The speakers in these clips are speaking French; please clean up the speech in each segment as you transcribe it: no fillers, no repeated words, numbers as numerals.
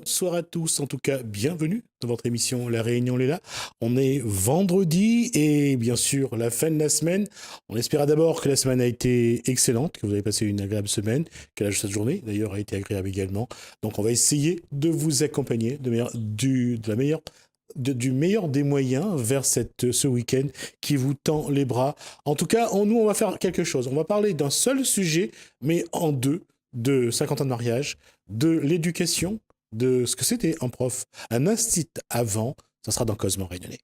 Bonsoir à tous, en tout cas, bienvenue dans votre émission La Réunion est là. On est vendredi et bien sûr la fin de la semaine. On espère d'abord que la semaine a été excellente, que vous avez passé une agréable semaine, que cette journée d'ailleurs a été agréable également. Donc on va essayer de vous accompagner du meilleur des moyens vers ce week-end qui vous tend les bras. En tout cas, nous on va faire quelque chose. On va parler d'un seul sujet, mais en deux, de 50 ans de mariage, de l'éducation, de ce que c'était un prof, un instit avant. Ça sera dans Cosmo Réunionnais.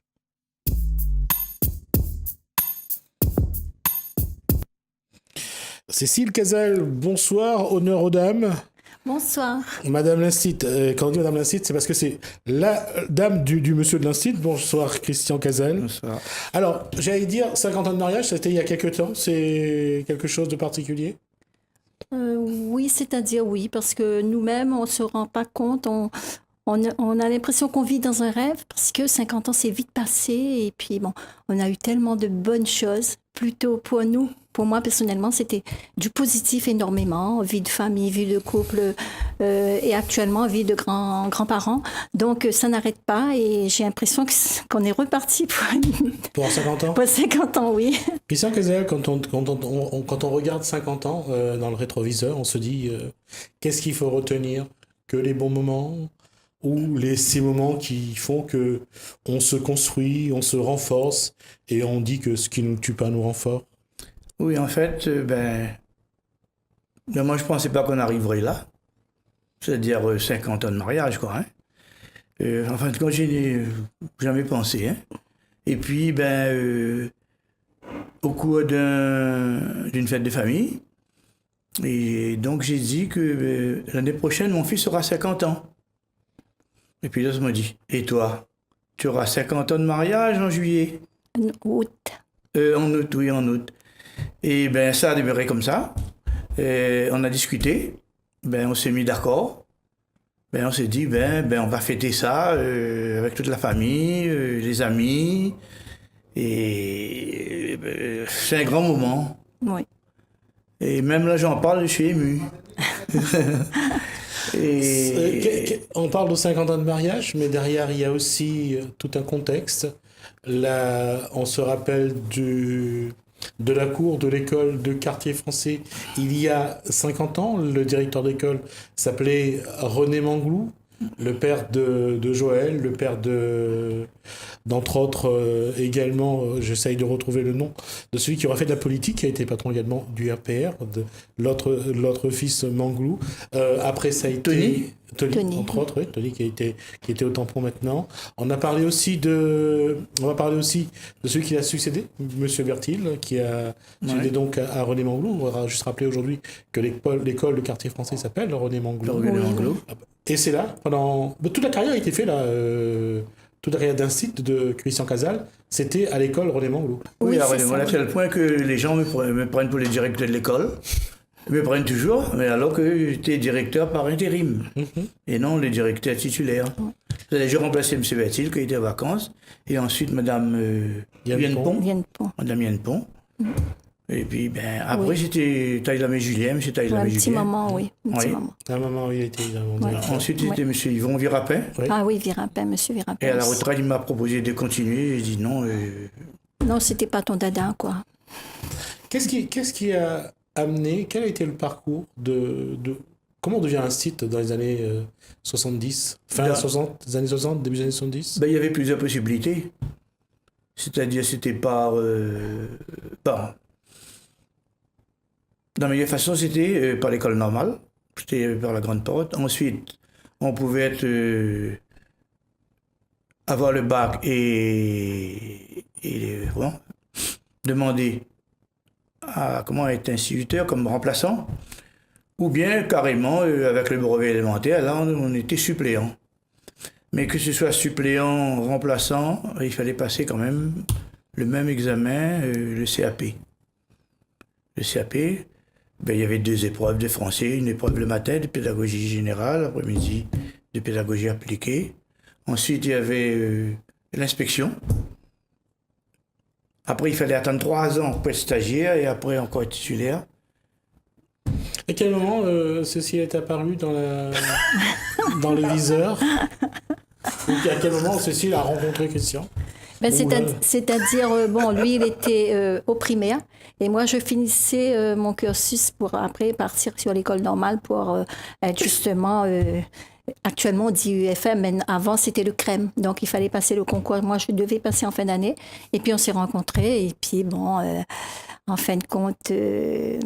Cécile Casal, bonsoir, honneur aux dames. Bonsoir. Madame l'Instit, quand on dit Madame l'Instit, c'est parce que c'est la dame du monsieur de l'Instit. Bonsoir, Christian Casal. Bonsoir. Alors, j'allais dire 50 ans de mariage, c'était il y a quelques temps, c'est quelque chose de particulier? Oui, c'est-à-dire oui, parce que nous-mêmes, on ne se rend pas compte, on a l'impression qu'on vit dans un rêve, parce que 50 ans, c'est vite passé, et puis bon, on a eu tellement de bonnes choses, plutôt pour nous. Pour moi, personnellement, c'était du positif énormément, vie de famille, vie de couple, et actuellement, vie de grands-parents. Donc, ça n'arrête pas, et j'ai l'impression qu'on est reparti Pour 50 ans? Pour 50 ans, oui. Christian Casal, quand on regarde 50 ans dans le rétroviseur, on se dit qu'est-ce qu'il faut retenir? Que les bons moments ou ces moments qui font que on se construit, on se renforce et on dit que ce qui ne nous tue pas nous rend fort? Oui, en fait, moi je pensais pas qu'on arriverait là. C'est-à-dire 50 ans de mariage, quoi. Hein. En fin de compte, je n'ai jamais pensé. Hein. Et puis, au cours d'une fête de famille, et donc j'ai dit que l'année prochaine, mon fils aura 50 ans. Et puis là, on m'a dit, et toi, tu auras 50 ans de mariage en juillet? En août. En août, oui, en août. Et ça a démarré comme ça. Et on a discuté. On s'est mis d'accord. On s'est dit, on va fêter ça avec toute la famille, les amis. Et c'est un grand moment. Oui. Et même là, j'en parle, je suis ému. On parle de 50 ans de mariage, mais derrière, il y a aussi tout un contexte. Là, on se rappelle de la cour de l'école de quartier français il y a 50 ans. Le directeur d'école s'appelait René Manglou, le père de Joël, le père d'entre autres également, j'essaye de retrouver le nom, de celui qui aura fait de la politique, qui a été patron également du RPR, de l'autre fils Manglou. Après ça a été Tony, entre autres, oui, Tony qui était au tampon maintenant. On va parler aussi de celui qui l'a succédé, Monsieur Bertil, qui a succédé donc à René Manglou. On va juste rappeler aujourd'hui que l'école de quartier français s'appelle René Manglou. René Manglou. Et c'est là, pendant toute la carrière a été faite là. Toute la carrière d'instit de Christian Casal, c'était à l'école René Manglou. Oui, à tel point que les gens me prennent pour le directeur de l'école. Ils me prennent toujours, mais alors que j'étais directeur par intérim. Et non le directeur titulaire. J'ai remplacé M. Bertil, qui était en vacances, et ensuite Mme Vienne-Pont. Madame Vienne-Pont. Et puis, après, j'étais Taïlamé Julien, M. Taïlamé Julien. Un petit moment, oui. Un petit moment. Un moment, il était Ensuite, c'était M. Yvon Virapin. Oui. Ah oui, Virapin, M. Virapin. Et à la retraite, il m'a proposé de continuer. J'ai dit non. Non, c'était pas ton dada, quoi. Qu'est-ce qui a amené, quel a été le parcours comment on devient instit dans les années 70, des années 60, début des années 70? Il y avait plusieurs possibilités. C'est-à-dire, c'était par... Dans la meilleure façon, c'était par l'école normale. C'était par la grande porte. Ensuite, on pouvait avoir le bac et demander à comment être instituteur comme remplaçant. Ou bien, carrément, avec le brevet élémentaire, là, on était suppléant. Mais que ce soit suppléant, remplaçant, il fallait passer quand même le même examen, le CAP. Le CAP, il y avait 2 épreuves de français, une épreuve le matin de pédagogie générale, l'après-midi de pédagogie appliquée. Ensuite, il y avait l'inspection. Après, il fallait attendre 3 ans pour être stagiaire et après encore être titulaire. À quel moment Cécile est apparue dans le viseur? Ou à quel moment Cécile a rencontré Christian? Ben, c'est-à-dire, bon, lui, il était au primaire et moi, je finissais mon cursus pour après partir sur l'école normale pour être justement, actuellement on dit UFM, mais avant c'était le CREM, donc il fallait passer le concours. Moi, je devais passer en fin d'année et puis on s'est rencontrés et puis bon, en fin de compte, et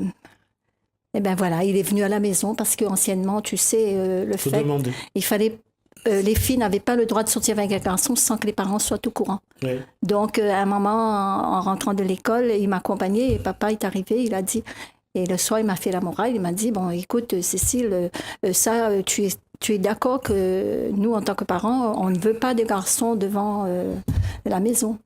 ben voilà, il est venu à la maison parce qu'anciennement, tu sais, le Faut fait, demander. il fallait les filles n'avaient pas le droit de sortir avec un garçon sans que les parents soient au courant. Oui. Donc, à un moment, en rentrant de l'école, il m'a accompagnée et papa est arrivé, il a dit, et le soir, il m'a fait la morale, il m'a dit, bon, écoute, Cécile, tu es d'accord que nous, en tant que parents, on ne veut pas de garçons devant la maison.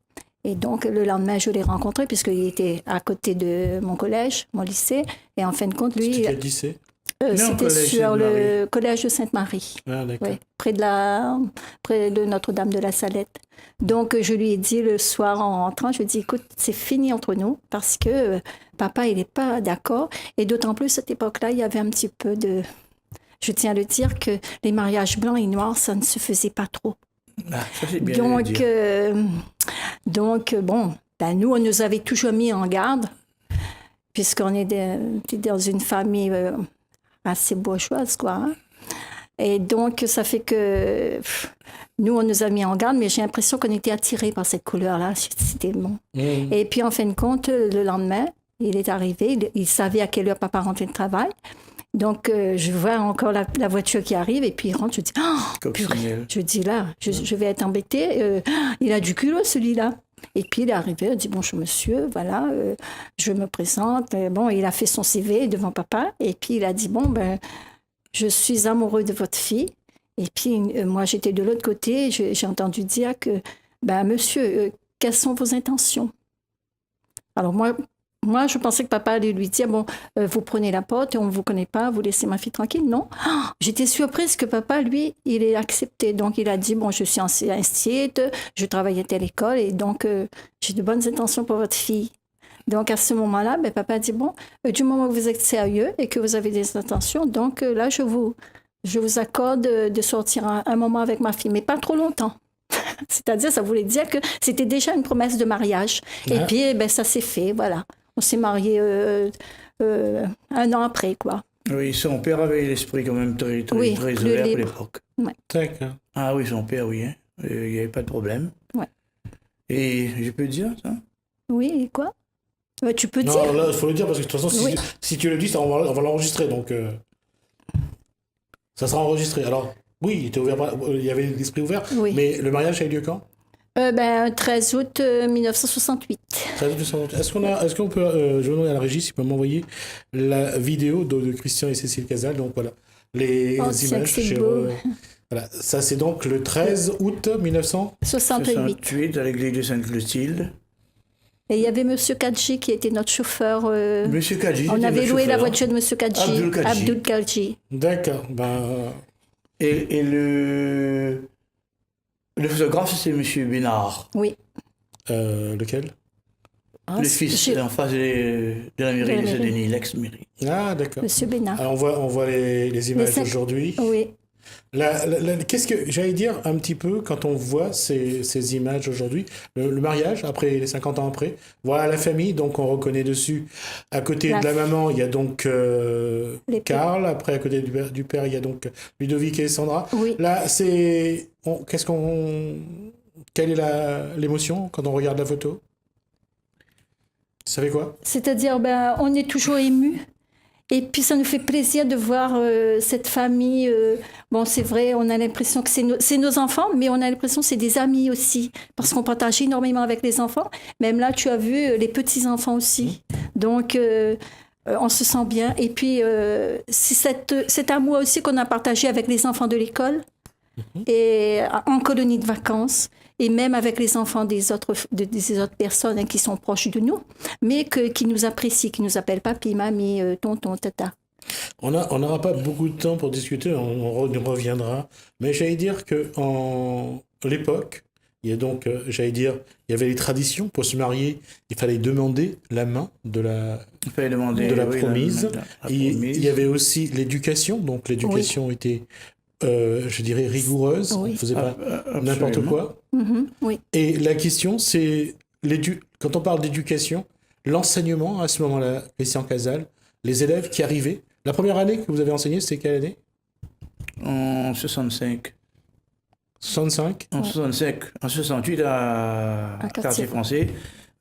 Et donc, le lendemain, je l'ai rencontré puisqu'il était à côté de mon collège, mon lycée, et en fin de compte, lui... C'était quel lycée? C'était sur le collège de Sainte-Marie, Ah, d'accord. oui, près de Notre-Dame de la Salette. Donc, je lui ai dit le soir en rentrant, je lui ai dit, écoute, c'est fini entre nous parce que papa, il n'est pas d'accord. Et d'autant plus, à cette époque-là, il y avait un petit peu de... Je tiens à le dire que les mariages blancs et noirs, ça ne se faisait pas trop. Ah, ça c'est bien de le dire. Donc, bon, ben, nous, on nous avait toujours mis en garde puisqu'on était dans une famille... assez bourgeoise, quoi. Hein? Et donc, ça fait que nous, on nous a mis en garde, mais j'ai l'impression qu'on était attirés par cette couleur-là. C'était bon. Mmh. Et puis, en fin de compte, le lendemain, il est arrivé, il savait à quelle heure papa rentrait de travail. Donc, je vois encore la voiture qui arrive, et puis il rentre, je dis, oh, purée. Je dis là, je vais être embêtée. Il a du culot, celui-là. Et puis il est arrivé, il a dit bonjour monsieur, voilà, je me présente. Bon, il a fait son CV devant papa et puis il a dit bon ben, je suis amoureux de votre fille. Et puis moi j'étais de l'autre côté, j'ai entendu dire que ben monsieur, quelles sont vos intentions? Alors moi je pensais que papa allait lui dire bon, vous prenez la porte, on ne vous connaît pas, vous laissez ma fille tranquille. Non, j'étais surprise que papa lui il ait accepté. Donc il a dit bon, je suis instite, je travaille à telle école et donc j'ai de bonnes intentions pour votre fille. Donc à ce moment-là, ben, papa a dit bon, du moment que vous êtes sérieux et que vous avez des intentions, donc là je vous accorde de sortir un moment avec ma fille, mais pas trop longtemps. C'est-à-dire, ça voulait dire que c'était déjà une promesse de mariage. Ah. Et puis, ben, ça s'est fait, voilà. On s'est mariés 1 an après, quoi. Oui, son père avait l'esprit quand même très ouvert à l'époque. Ouais. D'accord. Ah oui, son père, oui. Hein. Il n'y avait pas de problème. Ouais. Et je peux dire ça? Oui, et quoi? Tu peux dire. Non, là, il faut le dire parce que de toute façon, si tu le dis, ça, on va l'enregistrer. Donc, ça sera enregistré. Alors, oui, il était ouvert, il y avait l'esprit ouvert, oui. Mais le mariage a eu lieu quand? 13 août 1968. 13 août 1968. Est-ce qu'on peut, je vais demander à la régie s'il peut m'envoyer la vidéo de Christian et Cécile Casal. Donc voilà, les images. Voilà, ça c'est donc le 13 août 1968 à l'église de Sainte-Clotilde. Et il y avait Monsieur Kadji qui était notre chauffeur. Monsieur Kadji. On avait loué la voiture de Monsieur Kadji. Abdul Kadji. D'accord. Et le photographe, c'est Monsieur Bénard. Oui. Lequel? Le fils en face de la mairie de Saint-Denis, l'ex-mairie. Ah, d'accord. Monsieur Bénard. Alors, on voit les images d'aujourd'hui. Oui. Qu'est-ce que j'allais dire un petit peu quand on voit ces images aujourd'hui, le mariage, après les 50 ans après, voilà la famille, donc on reconnaît dessus, à côté de la maman, il y a donc Karl, après à côté du père, il y a donc Ludovic et Sandra. Oui. Là, quelle est l'émotion quand on regarde la photo? Vous savez quoi? C'est-à-dire, on est toujours ému. Et puis, ça nous fait plaisir de voir cette famille. Bon, c'est vrai, on a l'impression que c'est nos enfants, mais on a l'impression que c'est des amis aussi, parce qu'on partage énormément avec les enfants. Même là, tu as vu les petits-enfants aussi. Donc, on se sent bien. Et puis, c'est cet amour aussi qu'on a partagé avec les enfants de l'école et en colonie de vacances. Et même avec les enfants des autres personnes qui sont proches de nous, mais qui nous apprécient, qui nous appellent papi, mamie, tonton, tata. On n'aura pas beaucoup de temps pour discuter, on reviendra. Mais j'allais dire qu'à l'époque, Il y a donc, j'allais dire, il y avait les traditions. Pour se marier, il fallait demander la main de la Il fallait demander de la oui, promise. la Et promise. il y avait aussi l'éducation. Donc l'éducation était, je dirais, rigoureuse. Oui. On ne faisait pas Absolument. n'importe quoi. Oui. Et la question, c'est, quand on parle d'éducation, l'enseignement à ce moment-là, Christian Casal, les élèves qui arrivaient. La première année que vous avez enseigné, c'était quelle année? En 65. 65? En 65. En 68 à Quartier Français.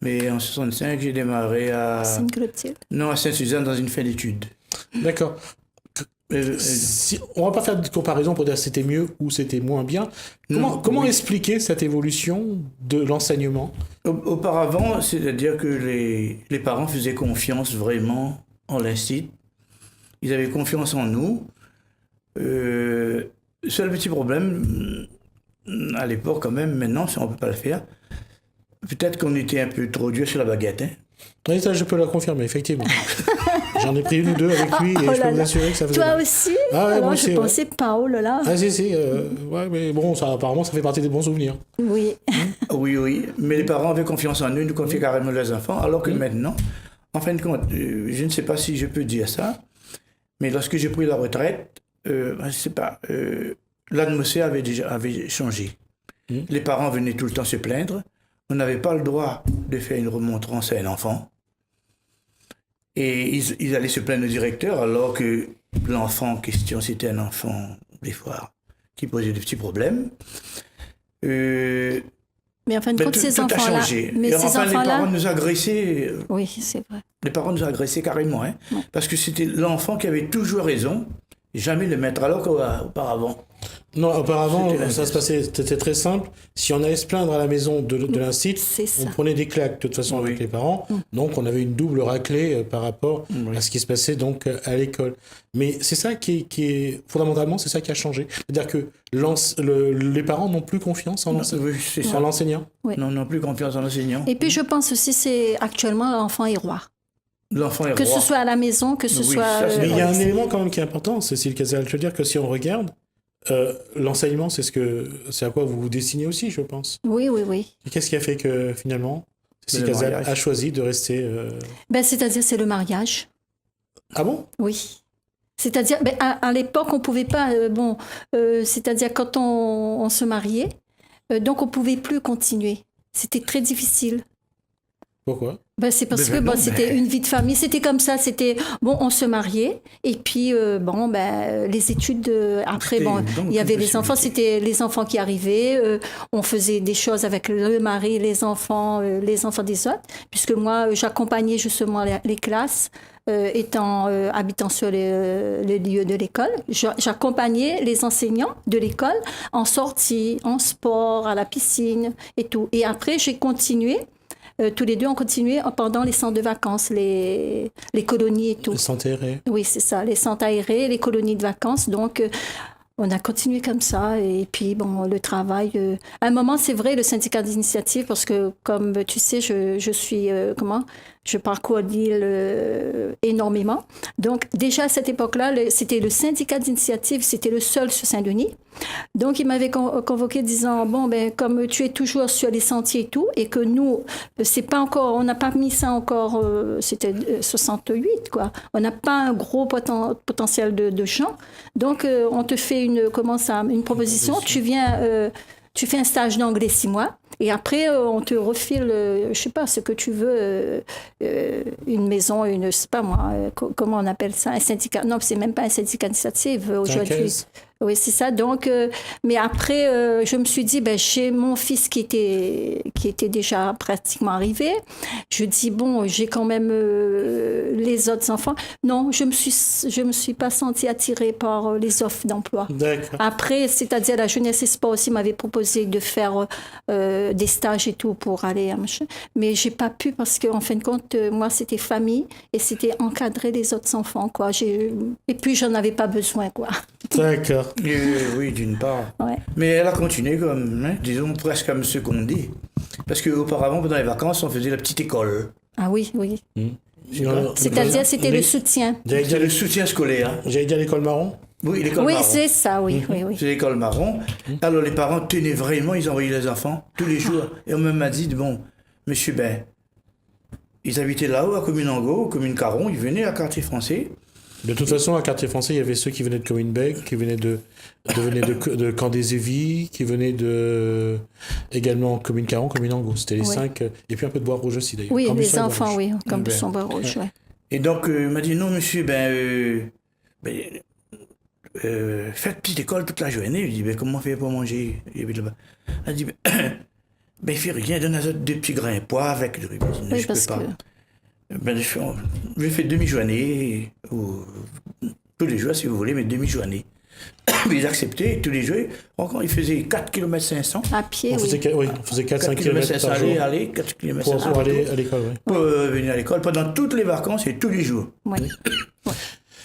Mais en 65, j'ai démarré à... Sainte-Clotilde. Non, à Sainte-Suzanne dans une fin d'études. D'accord. On va pas faire de comparaison pour dire c'était mieux ou c'était moins bien. Comment expliquer cette évolution de l'enseignement? Auparavant, c'est-à-dire que les parents faisaient confiance vraiment en l'institut. Ils avaient confiance en nous. Seul petit problème, à l'époque quand même, maintenant, on ne peut pas le faire. Peut-être qu'on était un peu trop dur sur la baguette. Hein. Oui, ça, je peux la confirmer, effectivement. J'en ai pris une ou deux avec lui et je peux vous assurer que ça faisait Toi mal. aussi? Ah ouais, Alors, moi je aussi, pensais pas, oh là là. Ah si, ouais, mais bon, ça, apparemment, ça fait partie des bons souvenirs. Oui. Oui. Mais les parents avaient confiance en nous, ils nous confiaient carrément leurs enfants, alors que maintenant, en fin de compte, je ne sais pas si je peux dire ça, mais lorsque j'ai pris la retraite, je ne sais pas, l'atmosphère avait changé. Les parents venaient tout le temps se plaindre. On n'avait pas le droit de faire une remontrance à un enfant. Et ils allaient se plaindre au directeur, alors que l'enfant en question, c'était un enfant, des fois, qui posait de petits problèmes. Mais en fin de compte, ces tout a enfants-là. changé. Mais Et ces enfin, les parents enfants-là. nous agressaient. Oui, c'est vrai. Les parents nous agressaient carrément, hein, parce que c'était l'enfant qui avait toujours raison, jamais le maître, alors qu'auparavant. Non, auparavant, C'était ça se passait, c'était très simple. Si on allait se plaindre à la maison de l'institut, C'est ça. on prenait des claques de toute façon avec les parents. Donc, on avait une double raclée par rapport à ce qui se passait donc à l'école. Mais c'est ça qui est fondamentalement, c'est ça qui a changé. C'est-à-dire que les parents n'ont plus confiance en l'enseignant. Non plus confiance en l'enseignant. Et puis, je pense aussi, c'est actuellement l'enfant est roi. L'enfant est Que roi. ce soit à la maison, que ce Oui, soit. ça, c'est Mais il y a un oui, élément quand même qui est important, Cécile Casal. Je veux dire que si on regarde, l'enseignement, c'est à quoi vous vous destinez aussi, je pense. oui. Et qu'est-ce qui a fait que finalement, Cécile Le Casal mariage. a choisi de rester... Ben, c'est-à-dire, c'est le mariage. Ah bon? Oui. C'est-à-dire, ben, à l'époque, on pouvait pas. C'est-à-dire, quand on se mariait, donc on pouvait plus continuer. C'était très difficile. Pourquoi? Ben, c'est parce Mais que non, c'était mais- une vie de famille, c'était comme ça, c'était on se mariait et puis les études après C'était il y avait une les enfants, possibilité. c'était les enfants qui arrivaient, on faisait des choses avec le mari, les enfants des autres, puisque moi j'accompagnais justement les classes habitant sur le lieu de l'école, j'accompagnais les enseignants de l'école en sortie, en sport, à la piscine et tout. Et après j'ai continué. Tous les deux, on continuait pendant les centres de vacances, les colonies et tout. Le s'enterrer. Oui, c'est ça, les centres aérés, les colonies de vacances. Donc, on a continué comme ça. Et puis, bon, le travail... À un moment, c'est vrai, le syndicat d'initiative, parce que, comme tu sais, je suis... Je parcours l'île énormément. Donc, déjà à cette époque-là, c'était le syndicat d'initiative, c'était le seul sur Saint-Denis. Donc, il m'avait convoqué disant, bon, ben, comme tu es toujours sur les sentiers et tout, et que nous, c'est pas encore, on n'a pas mis ça encore, c'était 68, quoi. On n'a pas un gros potentiel de gens. Donc, on te fait une proposition. Tu viens, tu fais un stage d'anglais 6 mois. Et après, on te refile, je sais pas, ce que tu veux, une maison, je sais pas moi, comment on appelle ça, un syndicat. Non, c'est même pas un syndicat d'initiative aujourd'hui. Oui, c'est ça. Donc, mais après, je me suis dit, ben, j'ai mon fils qui était déjà pratiquement arrivé. Je dis, bon, j'ai quand même les autres enfants. Non, je me suis pas sentie attirée par les offres d'emploi. D'accord. Après, c'est-à-dire la jeunesse et sport aussi m'avait proposé de faire des stages et tout pour aller à machin. Mais j'ai pas pu parce qu'en fin de compte, moi, c'était famille et c'était encadrer les autres enfants, quoi. Et puis, j'en avais pas besoin, quoi. D'accord. Oui, d'une part. Ouais. Mais elle a continué comme, disons, presque comme ce qu'on dit. Parce qu'auparavant, pendant les vacances, on faisait la petite école. Ah oui. Non, C'est-à-dire, c'était le soutien. J'allais C'était dire, le soutien scolaire. j'allais dire l'école marron. Oui, l'école Oui, marron. c'est ça, oui, oui, oui. C'est l'école marron. Alors les parents tenaient vraiment, ils envoyaient les enfants tous les jours. Et on m'a dit, bon, monsieur, ben, ils habitaient là-haut, à Commune Angot, Commune Caron, ils venaient à Quartier Français. De toute façon, à Quartier Français, il y avait ceux qui venaient de Cominbec, qui venaient de Camp des Évis, qui venaient également Commune Caron, Commune Angot. C'était les Oui. 5, et puis un peu de Bois-Rouge aussi d'ailleurs. Oui, Cambusson les et enfants, Bois-Rouge. oui, comme Ben, son rouge, oui. Et donc, il m'a dit, non, monsieur, faites petite école toute la journée. Je dis, ben, comment on fait pour manger? Il a dit, ben, il fait rien, donne à deux petits grains de pois avec du riz. Je dis, non, Oui, je parce peux pas. que Ben, je fais demi-journée, ou tous les jours si vous voulez, mais demi-journée. Mais ils acceptaient tous les jours. Encore, ils faisaient 4 km 500. à pied, On faisait, oui. on faisait 4-5 4 km km 500 par jour aller, 4 km pour 500 aller à l'école. Ouais. pour venir à l'école pendant toutes les vacances et tous les jours. Oui.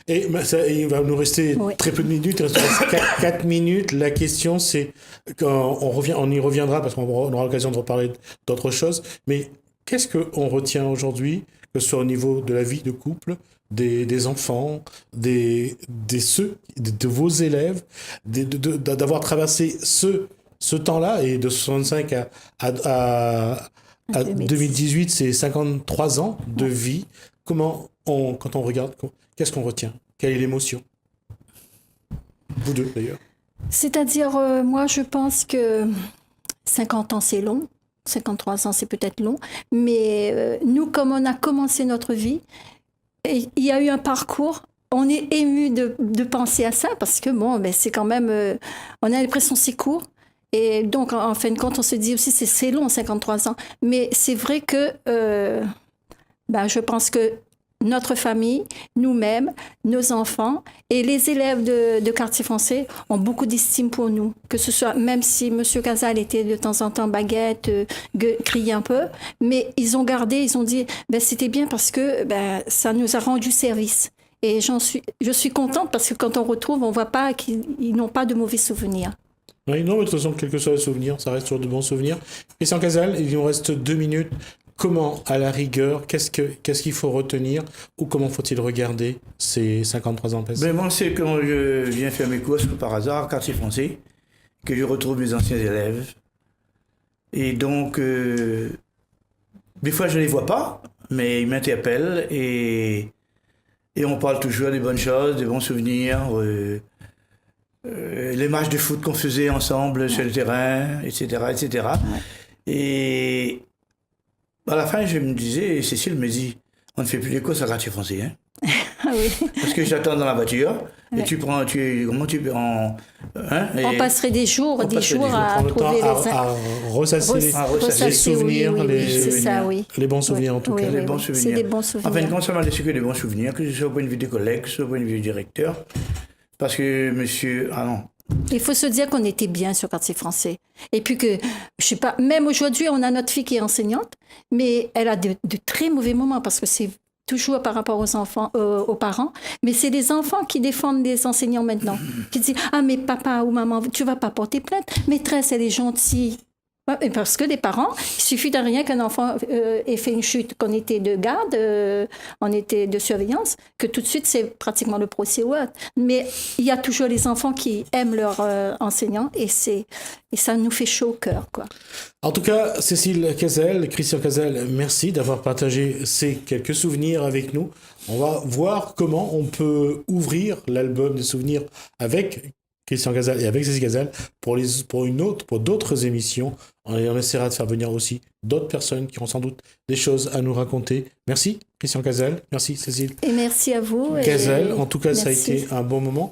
Et il va nous rester Oui. très peu de minutes, il reste 4 minutes. La question, c'est, quand on y reviendra parce qu'on aura l'occasion de reparler d'autres choses, mais qu'est-ce qu'on retient aujourd'hui, que ce soit au niveau de la vie de couple, des enfants, de vos élèves, d'avoir traversé ce temps-là, et de 65 à 2018, c'est 53 ans de vie. Quand on regarde, qu'est-ce qu'on retient? Quelle est l'émotion? Vous deux, d'ailleurs. C'est-à-dire, moi, je pense que 50 ans, c'est long. 53 ans, c'est peut-être long. Mais nous, comme on a commencé notre vie, et il y a eu un parcours, on est ému de penser à ça parce que, bon, ben, c'est quand même... on a l'impression que c'est court. Et donc, en fin de compte, on se dit aussi c'est long, 53 ans. Mais c'est vrai que je pense que notre famille, nous-mêmes, nos enfants et les élèves de Quartier Français ont beaucoup d'estime pour nous. Que ce soit, même si M. Casal était de temps en temps baguette, criait un peu, mais ils ont dit, c'était bien parce que ça nous a rendu service. Et je suis contente parce que quand on retrouve, on ne voit pas qu'ils n'ont pas de mauvais souvenirs. Oui, non, mais de toute façon, quel que soit le souvenir, ça reste sur de bons souvenirs. Christian Casal, il nous reste 2 minutes. Comment, à la rigueur, qu'est-ce qu'il faut retenir ou comment faut-il regarder ces 53 ans passés? Ben, moi, c'est quand je viens faire mes courses par hasard, Quartier Français, que je retrouve mes anciens élèves. Et donc, des fois, je ne les vois pas, mais ils m'interpellent et on parle toujours des bonnes choses, des bons souvenirs. Les matchs de foot qu'on faisait ensemble sur le terrain, etc., etc. Et à la fin, je me disais, Cécile me dit, on ne fait plus les courses à Quartier Français, hein. Ah oui. Parce que j'attends dans la voiture, et Ouais. On passerait des jours à Prendre le temps trouver à ressasser ressasser, les souvenirs, c'est ça, oui. les bons souvenirs en tout Oui, cas. oui, les bons oui. souvenirs. C'est des bons En souvenirs. fin de compte, ça m'a laissé que des bons souvenirs, que ce soit au point de vue des collègues, que ce soit au point de vue du directeur. Parce que monsieur... Ah non. Il faut se dire qu'on était bien sur Quartier Français. Et puis que, je sais pas, même aujourd'hui, on a notre fille qui est enseignante, mais elle a de très mauvais moments parce que c'est toujours par rapport aux enfants, aux parents, mais c'est les enfants qui défendent les enseignants maintenant. Qui disent, ah mais papa ou maman, tu vas pas porter plainte, maîtresse, elle est gentille. Ouais, parce que les parents, il suffit de rien qu'un enfant ait fait une chute, qu'on était de garde, on était de surveillance, que tout de suite c'est pratiquement le procès ou autre. Mais il y a toujours les enfants qui aiment leurs enseignants et ça nous fait chaud au cœur, quoi. En tout cas, Cécile Casal, Christian Casal, merci d'avoir partagé ces quelques souvenirs avec nous. On va voir comment on peut ouvrir l'album des souvenirs avec Christian Casal et avec Cécile Casal pour d'autres émissions. On essaiera de faire venir aussi d'autres personnes qui ont sans doute des choses à nous raconter. Merci Christian Casal, merci Cécile Et merci à vous. Casal. En tout cas, ça a merci. été un bon moment.